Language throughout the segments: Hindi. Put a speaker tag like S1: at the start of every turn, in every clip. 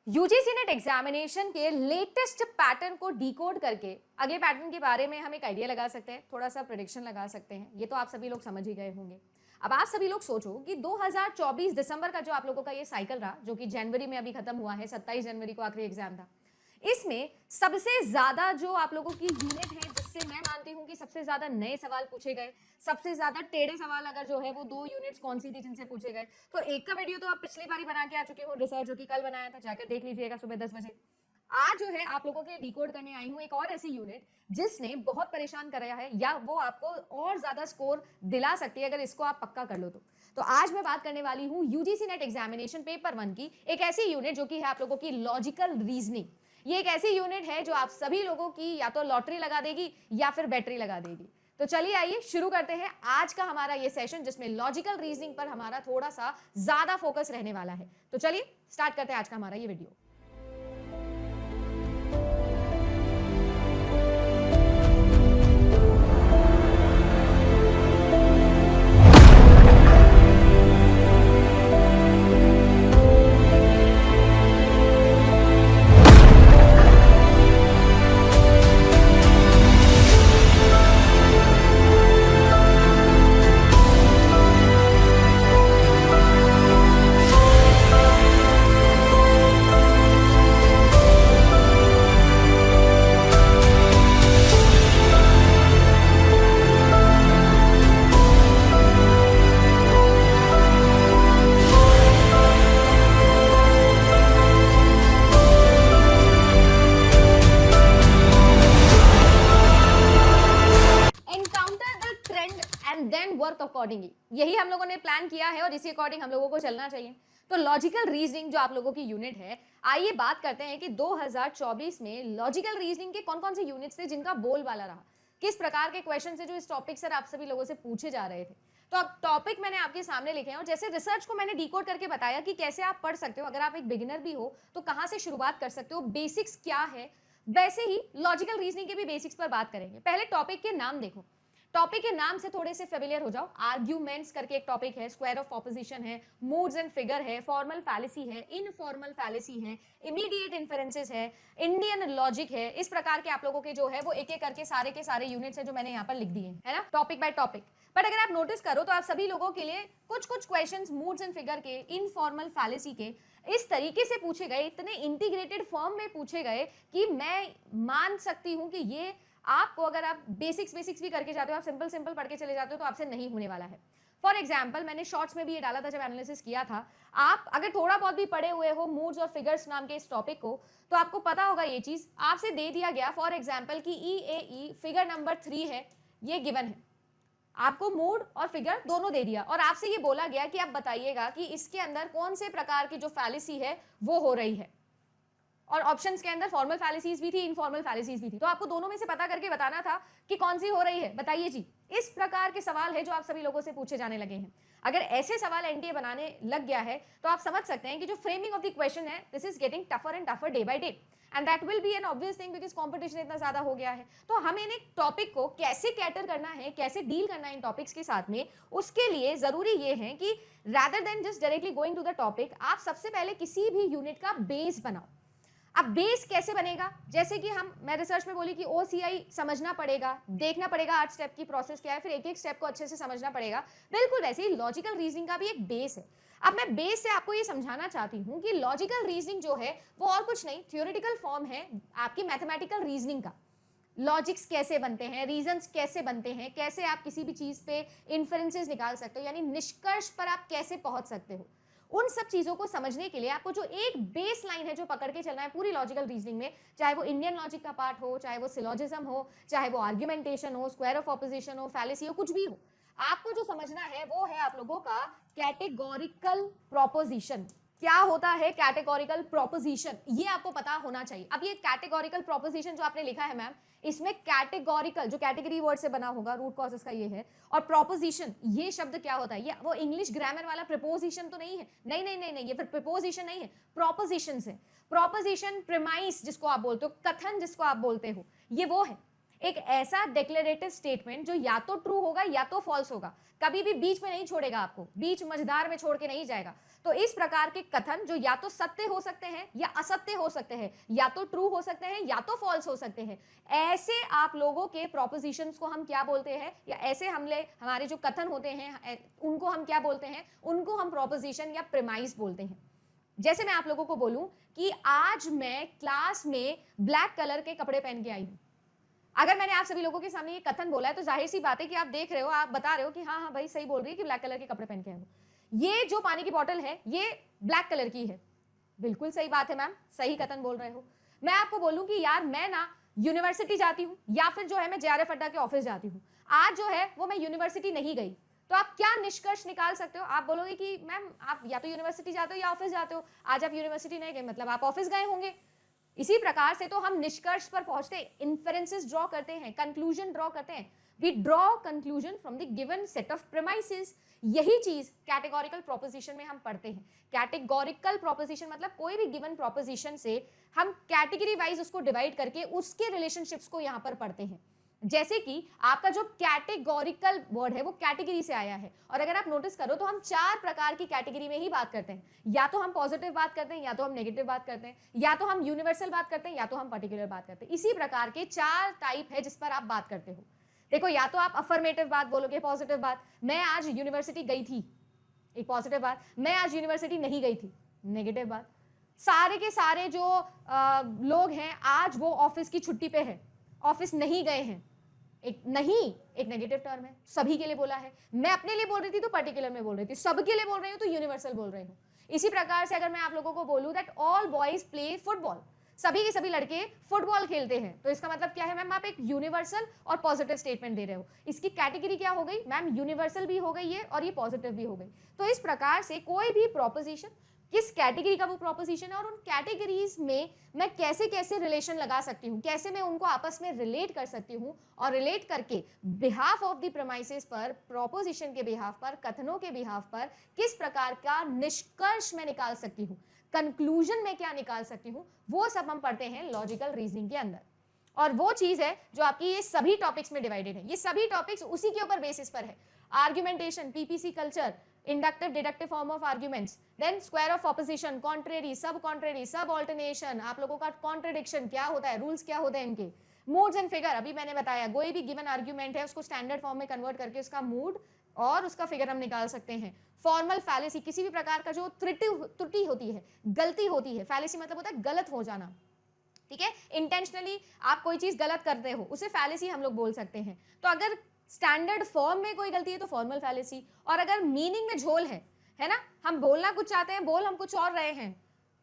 S1: यूजीसी नेट एग्जामिनेशन के लेटेस्ट पैटर्न को डिकोड करके अगले पैटर्न के बारे में हम एक आइडिया लगा सकते हैं, थोड़ा सा प्रेडिक्शन लगा सकते हैं। ये तो आप सभी लोग समझ ही गए होंगे। अब आप सभी लोग सोचो कि 2024 दिसंबर का जो आप लोगों का ये साइकिल रहा, जो कि जनवरी में अभी खत्म हुआ है, 27 जनवरी को आखिरी एग्जाम था, इसमें सबसे ज्यादा जो आप लोगों की यूनिट है जिससे मैं मानती हूं कि सबसे ज्यादा नए सवाल पूछे गए, सबसे ज्यादा टेढ़े सवाल अगर जो है वो दो यूनिट्स कौन सी थी जिनसे पूछे गए, तो एक का वीडियो तो आप पिछली बार बना के आ चुके हो, रिसर्च जो कि कल बनाया था, जाकर देख लीजिएगा सुबह 10 बजे। आज जो है आप लोगों के डिकोड करने आई हूं एक और ऐसी यूनिट जिसने बहुत परेशान कराया है, या वो आपको और ज्यादा स्कोर दिला सकती है अगर इसको आप पक्का कर लो तो आज मैं बात करने वाली हूं यूजीसी नेट एग्जामिनेशन पेपर 1 की एक ऐसी यूनिट जो कि है आप लोगों की लॉजिकल रीजनिंग। ये एक ऐसी यूनिट है जो आप सभी लोगों की या तो लॉटरी लगा देगी या फिर बैटरी लगा देगी। तो चलिए आइए शुरू करते हैं आज का हमारा ये सेशन, जिसमें लॉजिकल रीजनिंग पर हमारा थोड़ा सा ज्यादा फोकस रहने वाला है। तो चलिए स्टार्ट करते हैं आज का हमारा ये वीडियो। अकॉर्डिंगली यही हम लोगों ने प्लान किया है और इसी अकॉर्डिंग हम लोगों को चलना चाहिए। तो लॉजिकल रीजनिंग जो आप लोगों की यूनिट है, आइए बात करते हैं कि 2024 में लॉजिकल रीजनिंग के कौन कौन से यूनिट्स थे जिनका बोलबाला रहा, किस प्रकार के क्वेश्चन थे जो इस टॉपिक से आप सभी लोगों से पूछे जा रहे थे। तो अब टॉपिक मैंने आपके सामने लिखे हैं और जैसे रिसर्च को मैंने डिकोड करके बताया कि कैसे आप पढ़ सकते हो, अगर आप एक बिगिनर भी हो तो कहां से शुरुआत कर सकते हो, बेसिक्स क्या है, वैसे ही लॉजिकल रीजनिंग के भी बेसिक्स पर बात करेंगे। पहले टॉपिक के नाम देखो, टॉपिक के नाम से थोड़े से फेमिलियर हो जाओ। आर्ग्यूमेंट्स करके एक टॉपिक है, स्क्वायर ऑफ ऑपोजिशन है, मूड्स एंड फिगर है, फॉर्मल फैलेसी है, इनफॉर्मल फैलेसी है, इमीडिएट इन्फरेंसेस है, इंडियन लॉजिक है। इस प्रकार के आप लोगों के जो है वो एक एक करके सारे के सारे यूनिट्स है जो मैंने यहाँ पर लिख दिए हैं, है ना, टॉपिक बाय टॉपिक। बट अगर आप नोटिस करो तो आप सभी लोगों के लिए कुछ कुछ क्वेश्चंस मूड्स एंड फिगर के, इनफॉर्मल फैलेसी के इस तरीके से पूछे गए, इतने इंटीग्रेटेड फॉर्म में पूछे गए कि मैं मान सकती हूं कि ये आपको, अगर आप बेसिक्स भी करके जाते हो, आप सिंपल पढ़ के चले जाते हो तो आपसे नहीं होने वाला है। फॉर एग्जाम्पल मैंने शॉर्ट्स में भी ये डाला था जब एनालिसिस किया था, आप अगर थोड़ा बहुत भी पढ़े हुए हो मूड्स और फिगर्स नाम के इस टॉपिक को, तो आपको पता होगा ये चीज आपसे दे दिया गया फॉर एग्जाम्पल की EAE फिगर नंबर 3 है, ये गिवन है, आपको मूड और फिगर दोनों दे दिया और आपसे ये बोला गया कि आप बताइएगा कि इसके अंदर कौन से प्रकार की जो फैलेसी है वो हो रही है। और ऑप्शंस के अंदर फॉर्मल फैलेसीज भी थी, इनफॉर्मल फैलेसीज भी थी, तो आपको दोनों में से पता करके बताना था कि कौन सी हो रही है, बताइए जी। इस प्रकार के सवाल है जो आप सभी लोगों से पूछे जाने लगे हैं। अगर ऐसे सवाल एनटीए बनाने लग गया है तो आप समझ सकते हैं कि जो फ्रेमिंग ऑफ द क्वेश्चन है, this is getting tougher and tougher day by day, and that will be N obvious thing because competition इतना ज्यादा हो गया है। तो हमें इन टॉपिक को कैसे कैटर करना है, कैसे डील करना है इन टॉपिक्स के साथ में, उसके लिए जरूरी ये है कि rather than just directly going to the topic, आप सबसे पहले किसी भी यूनिट का बेस बनाओ। अब बेस कैसे बनेगा, जैसे कि मैं रिसर्च में बोली कि OCI समझना पड़ेगा, देखना पड़ेगा 8 स्टेप की प्रोसेस क्या है, फिर एक एक स्टेप को अच्छे से समझना पड़ेगा, बिल्कुल वैसे ही लॉजिकल रीजनिंग का भी एक बेस है। अब मैं बेस से आपको ये समझाना चाहती हूँ कि लॉजिकल रीजनिंग जो है वो और कुछ नहीं, थ्योरेटिकल फॉर्म है आपकी मैथमेटिकल रीजनिंग का। लॉजिक्स कैसे बनते हैं, रीजंस कैसे बनते हैं, कैसे आप किसी भी चीज पे इन्फरेंसेस निकाल सकते हो, यानी निष्कर्ष पर आप कैसे पहुंच सकते हो, उन सब चीजों को समझने के लिए आपको जो एक बेस लाइन है जो पकड़ के चलना है पूरी लॉजिकल रीजनिंग में, चाहे वो इंडियन लॉजिक का पार्ट हो, चाहे वो सिलोजिज्म हो, चाहे वो आर्ग्यूमेंटेशन हो, स्क्वायर ऑफ ऑपोजिशन हो, फैलेसी हो, कुछ भी हो, आपको जो समझना है वो है आप लोगों का कैटेगोरिकल प्रोपोजिशन। क्या होता है कैटेगोरिकल प्रोपोजिशन, ये आपको पता होना चाहिए। अब ये कैटेगोरिकल प्रोपोजिशन जो आपने लिखा है मैम, इसमें कैटेगोरिकल जो कैटेगरी वर्ड से बना होगा, रूट कॉजेस का ये है, और प्रोपोजिशन ये शब्द क्या होता है, ये वो इंग्लिश ग्रामर वाला प्रिपोजिशन तो नहीं है, नहीं नहीं नहीं नहीं, ये फिर प्रिपोजिशन नहीं है, प्रोपोजिशन है। प्रोपोजिशन, प्रीमाइस जिसको आप बोलते हो, कथन जिसको आप बोलते हो, ये वो है। एक ऐसा डिक्लेरेटिव स्टेटमेंट जो या तो ट्रू होगा या तो फॉल्स होगा, कभी भी बीच में नहीं छोड़ेगा, आपको बीच मझधार में छोड़ के नहीं जाएगा। तो इस प्रकार के कथन जो या तो सत्य हो सकते हैं या असत्य हो सकते हैं, या तो ट्रू हो सकते हैं या तो फॉल्स हो सकते हैं, ऐसे आप लोगों के प्रोपोजिशंस को हम क्या बोलते हैं, या ऐसे हमारे जो कथन होते हैं उनको हम क्या बोलते हैं, उनको हम प्रोपोजिशन या प्रीमाइस बोलते हैं। जैसे मैं आप लोगों को बोलूं कि आज मैं क्लास में ब्लैक कलर के कपड़े पहन के आई हूं। अगर मैंने आप सभी लोगों के सामने ये कथन बोला है तो जाहिर सी बात है कि आप देख रहे हो, आप बता रहे हो कि हाँ हाँ भाई सही बोल रही है कि ब्लैक कलर के कपड़े पहन के आई हूं। ये जो पानी की बोतल है ये ब्लैक कलर की है, बिल्कुल सही बात है मैम, सही कथन बोल रहे हो। मैं आपको बोलूं कि यार मैं ना यूनिवर्सिटी जाती हूँ या फिर जो है मैं JRF अड्डा के ऑफिस जाती हूँ, आज जो है वो मैं यूनिवर्सिटी नहीं गई, तो आप क्या निष्कर्ष निकाल सकते हो? आप बोलोगे कि मैम आप या तो यूनिवर्सिटी जाते हो या ऑफिस जाते हो, आज आप यूनिवर्सिटी नहीं गए मतलब आप ऑफिस गए होंगे। इसी प्रकार से तो हम निष्कर्ष पर पहुंचते हैं, इन्फेरेंसेस ड्रॉ करते हैं, कंक्लूजन ड्रॉ करते हैं। We draw conclusion from the given set of premises. यही चीज कैटेगोरिकल प्रोपोजिशन में हम पढ़ते हैं। कैटेगोरिकल प्रोपोजिशन मतलब कोई भी गिवन प्रोपोजिशन से हम कैटेगरी वाइज उसको डिवाइड करके उसके रिलेशनशिप्स को यहां पर पढ़ते हैं। जैसे कि आपका जो कैटेगोरिकल वर्ड है वो कैटेगरी से आया है, और अगर आप नोटिस करो तो हम 4 प्रकार की कैटेगरी में ही बात करते हैं, या तो हम पॉजिटिव बात करते हैं, या तो हम नेगेटिव बात करते हैं, या तो हम यूनिवर्सल बात करते हैं, या तो हम पर्टिकुलर बात करते हैं। इसी प्रकार के 4 टाइप है जिस पर आप बात करते हो। देखो, या तो आप अफर्मेटिव बात बोलोगे, पॉजिटिव बात, मैं आज यूनिवर्सिटी गई थी, एक पॉजिटिव बात, मैं आज यूनिवर्सिटी नहीं गई थी, नेगेटिव बात। सारे के सारे जो लोग हैं आज वो ऑफिस की छुट्टी पे है, ऑफिस नहीं गए हैं, एक नहीं, एक नेगेटिव टर्म है, सभी के लिए बोला है। मैं अपने लिए बोल रही थी तो पर्टिकुलर में बोल रही थी, सबके लिए बोल रही हूँ तो यूनिवर्सल बोल रही हूँ। इसी प्रकार से अगर मैं आप लोगों को बोलूं that all boys play football, सभी के सभी लड़के फुटबॉल खेलते हैं, तो इसका मतलब क्या है मैम, आप एक यूनिवर्सल और पॉजिटिव स्टेटमेंट दे रहे हो। इसकी कैटेगरी क्या हो गई मैम, यूनिवर्सल भी हो गई है और ये पॉजिटिव भी हो गई। तो इस प्रकार से कोई भी प्रोपोजिशन किस कैटेगरी का वो प्रोपोजिशन है और उन कैटेगरीज में मैं कैसे कैसे रिलेशन लगा सकती हूँ, कैसे मैं उनको आपस में रिलेट कर सकती हूँ, और रिलेट करके बिहाफ ऑफ द प्रीमाइसेस पर, प्रोपोजिशन के बिहाफ पर, कथनों के बिहाफ पर किस प्रकार का निष्कर्ष मैं निकाल सकती हूँ, कंक्लूजन में क्या निकाल सकती हूँ, वो सब हम पढ़ते हैं लॉजिकल रीजनिंग के अंदर। और वो चीज है जो आपकी ये सभी टॉपिक्स में डिवाइडेड है, ये सभी टॉपिक्स उसी के ऊपर बेसिस पर है। Argumentation, PPC culture, inductive deductive form of arguments, then square of opposition, contrary, subalternation, आप लोगों का कॉन्ट्रडिक्शन क्या होता है, रूल्स क्या होते हैं इनके, मूड्स एंड फिगर, अभी मैंने बताया कोई भी गिवन आर्ग्यूमेंट है उसको स्टैंडर्ड फॉर्म में कन्वर्ट करके उसका मूड और उसका फिगर हम निकाल सकते हैं। फॉर्मल फैलेसी, किसी भी प्रकार का जो त्रुटि होती है, गलती होती है, फैलेसी मतलब होता है गलत हो जाना, ठीक है, इंटेंशनली आप कोई चीज गलत करते हो उसे फैलेसी हम लोग बोल सकते हैं। तो अगर स्टैंडर्ड फॉर्म में कोई गलती है तो फॉर्मल फैलेसी, और अगर मीनिंग में झोल है ना, हम बोलना कुछ चाहते हैं, बोल हम कुछ और रहे हैं,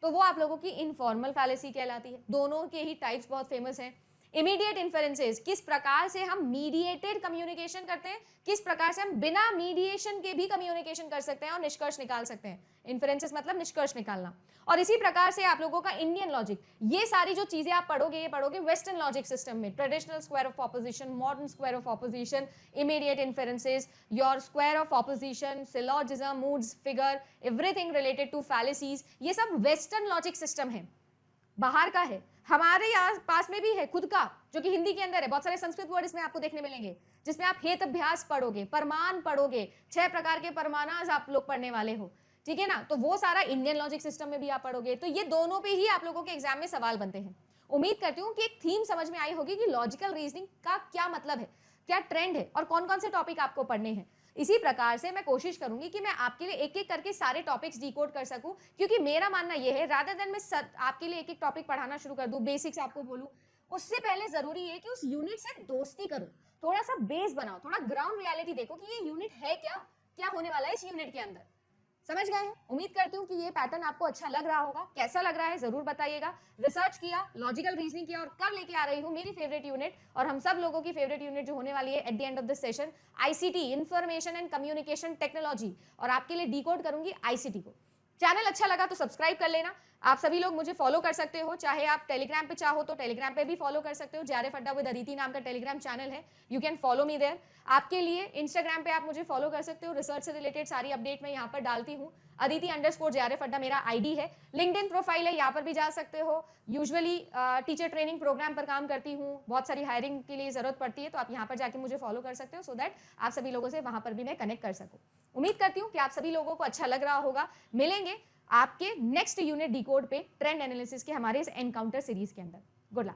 S1: तो वो आप लोगों की इनफॉर्मल फैलेसी कहलाती है। दोनों के ही टाइप्स बहुत फेमस हैं। इमीडिएट इन्फेरेंसेस, किस प्रकार से हम मीडिएटेड कम्युनिकेशन करते हैं, किस प्रकार से हम बिना मीडिएशन के भी कम्युनिकेशन कर सकते हैं और निष्कर्ष निकाल सकते हैं। इन्फेरेंसेस मतलब निष्कर्ष निकालना। और इसी प्रकार से आप लोगों का इंडियन लॉजिक, ये सारी जो चीजें आप पढ़ोगे ये पढ़ोगे वेस्टर्न लॉजिक सिस्टम में, traditional square of opposition, modern square of opposition, immediate inferences, your square of opposition, syllogism, moods, figure, everything related to fallacies, ये सब वेस्टर्न लॉजिक सिस्टम है, बाहर का है। हमारे पास में भी है खुद का, जो कि हिंदी के अंदर है। बहुत सारे संस्कृत वर्ड इसमें आपको देखने मिलेंगे, जिसमें आप हेत अभ्यास पढ़ोगे, परमान पढ़ोगे, 6 प्रकार के परमानाज आप लोग पढ़ने वाले हो, ठीक है ना। तो वो सारा इंडियन लॉजिक सिस्टम में भी आप पढ़ोगे। तो ये दोनों पे ही आप लोगों के एग्जाम में सवाल बनते हैं। उम्मीद करती हूँ कि एक थीम समझ में आई होगी कि लॉजिकल रीजनिंग का क्या मतलब है, क्या ट्रेंड है और कौन कौन से टॉपिक आपको पढ़ने हैं। इसी प्रकार से मैं कोशिश करूंगी कि मैं आपके लिए एक एक करके सारे टॉपिक्स डिकोड कर सकूं, क्योंकि मेरा मानना यह है रादर देन मैं आपके लिए एक एक टॉपिक पढ़ाना शुरू कर दूं, बेसिक्स आपको बोलूं, उससे पहले जरूरी है कि उस यूनिट से दोस्ती करो, थोड़ा सा बेस बनाओ, थोड़ा ग्राउंड रियलिटी देखो कि ये यूनिट है क्या, क्या होने वाला है इस यूनिट के अंदर। समझ गए हैं? उम्मीद करती हूँ कि ये पैटर्न आपको अच्छा लग रहा होगा। कैसा लग रहा है जरूर बताइएगा। रिसर्च किया, लॉजिकल रीजनिंग किया और कब लेके आ रही हूँ मेरी फेवरेट यूनिट, और हम सब लोगों की फेवरेट यूनिट जो होने वाली है at the end of this session, ICT, information and communication technology, और आपके लिए डिकोड करूंगी आईसीटी को। चैनल अच्छा लगा तो सब्सक्राइब कर लेना। आप सभी लोग मुझे फॉलो कर सकते हो, चाहे आप टेलीग्राम पे चाहो तो टेलीग्राम पे भी फॉलो कर सकते हो। JRF अड्डा विद अदिति नाम का टेलीग्राम चैनल है, you can follow me there. आपके लिए इंस्टाग्राम पे आप मुझे फॉलो कर सकते हो, रिसर्च से रिलेटेड सारी अपडेट मैं यहाँ पर डालती हूँ। aditi_jrf अड्डा मेरा आईडी है, लिंक्डइन प्रोफाइल है, यहाँ पर भी जा सकते हो। यूजुअली टीचर ट्रेनिंग प्रोग्राम पर काम करती हूँ, बहुत सारी हायरिंग के लिए जरूरत पड़ती है, तो आप यहाँ पर जाके मुझे फॉलो कर सकते हो, सो दैट आप सभी लोगों से वहां पर भी मैं कनेक्ट कर सकूं। उम्मीद करती हूँ कि आप सभी लोगों को अच्छा लग रहा होगा। मिलेंगे आपके नेक्स्ट यूनिट डिकोड पे ट्रेंड एनालिसिस के हमारे इस एनकाउंटर सीरीज के अंदर। Good luck.